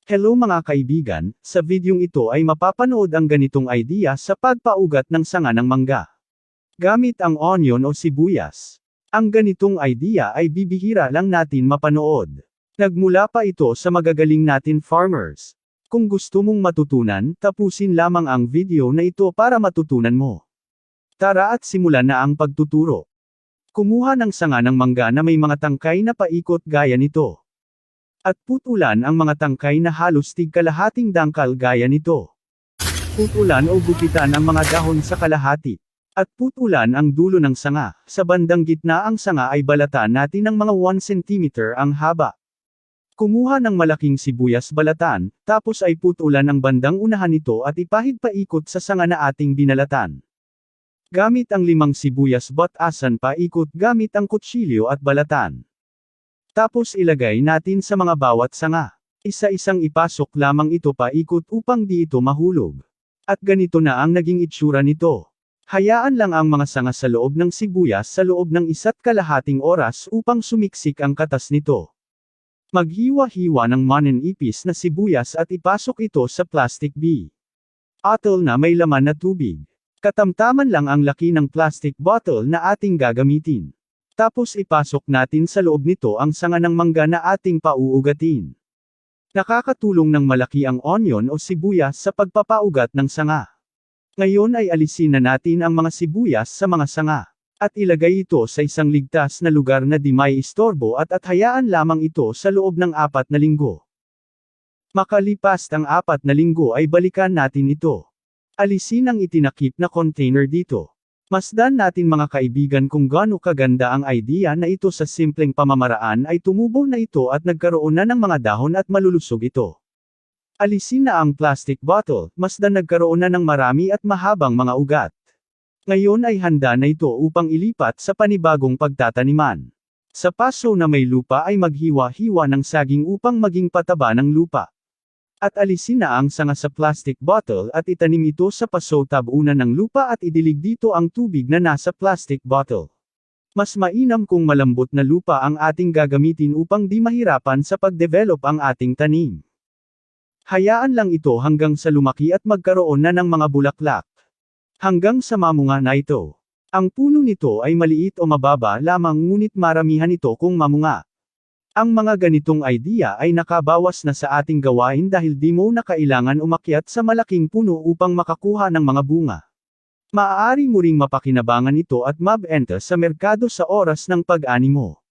Hello mga kaibigan, sa videong ito ay mapapanood ang ganitong idea sa pagpaugat ng sanga ng mangga. Gamit ang onion o sibuyas. Ang ganitong idea ay bibihira lang natin mapanood. Nagmula pa ito sa magagaling natin farmers. Kung gusto mong matutunan, tapusin lamang ang video na ito para matutunan mo. Tara at simulan na ang pagtuturo. Kumuha ng sanga ng mangga na may mga tangkay na paikot gaya nito. At putulan ang mga tangkay na halos tig-kalahating dangkal gaya nito. Putulan o gupitan ang mga dahon sa kalahati. At putulan ang dulo ng sanga. Sa bandang gitna ang sanga ay balatan natin ng mga 1 cm ang haba. Kumuha ng malaking sibuyas balatan, tapos ay putulan ang bandang unahan nito at ipahid paikot sa sanga na ating binalatan. Gamit ang 5 sibuyas batasan paikot gamit ang kutsilyo at balatan. Tapos ilagay natin sa mga bawat sanga. Isa-isang ipasok lamang ito paikot upang di ito mahulog. At ganito na ang naging itsura nito. Hayaan lang ang mga sanga sa loob ng sibuyas sa loob ng 1.5 oras upang sumiksik ang katas nito. Maghiwa-hiwa ng mananipis na sibuyas at ipasok ito sa plastic bottle na may laman na tubig. Katamtaman lang ang laki ng plastic bottle na ating gagamitin. Tapos ipasok natin sa loob nito ang sanga ng mangga na ating pauugatin. Nakakatulong ng malaki ang onion o sibuyas sa pagpapaugat ng sanga. Ngayon ay alisin na natin ang mga sibuyas sa mga sanga. At ilagay ito sa isang ligtas na lugar na di may istorbo at hayaan lamang ito sa loob ng 4 na linggo. Makalipas ang 4 na linggo ay balikan natin ito. Alisin ang itinakip na container dito. Masdan natin mga kaibigan kung gaano kaganda ang idea na ito sa simpleng pamamaraan ay tumubo na ito at nagkaroon na ng mga dahon at malulusog ito. Alisin na ang plastic bottle, masdan nagkaroon na ng marami at mahabang mga ugat. Ngayon ay handa na ito upang ilipat sa panibagong pagtataniman. Sa paso na may lupa ay maghiwa-hiwa ng saging upang maging pataba ng lupa. At alisin na ang sanga sa plastic bottle at itanim ito sa paso tabunan ng lupa at idilig dito ang tubig na nasa plastic bottle. Mas mainam kung malambot na lupa ang ating gagamitin upang di mahirapan sa pagdevelop ang ating tanim. Hayaan lang ito hanggang sa lumaki at magkaroon na ng mga bulaklak. Hanggang sa mamunga na ito. Ang puno nito ay maliit o mababa lamang ngunit maramihan ito kung mamunga. Ang mga ganitong idea ay nakabawas na sa ating gawain dahil di mo na kailangan umakyat sa malaking puno upang makakuha ng mga bunga. Maaari mo ring mapakinabangan ito at mabenta sa merkado sa oras ng pag-ani mo.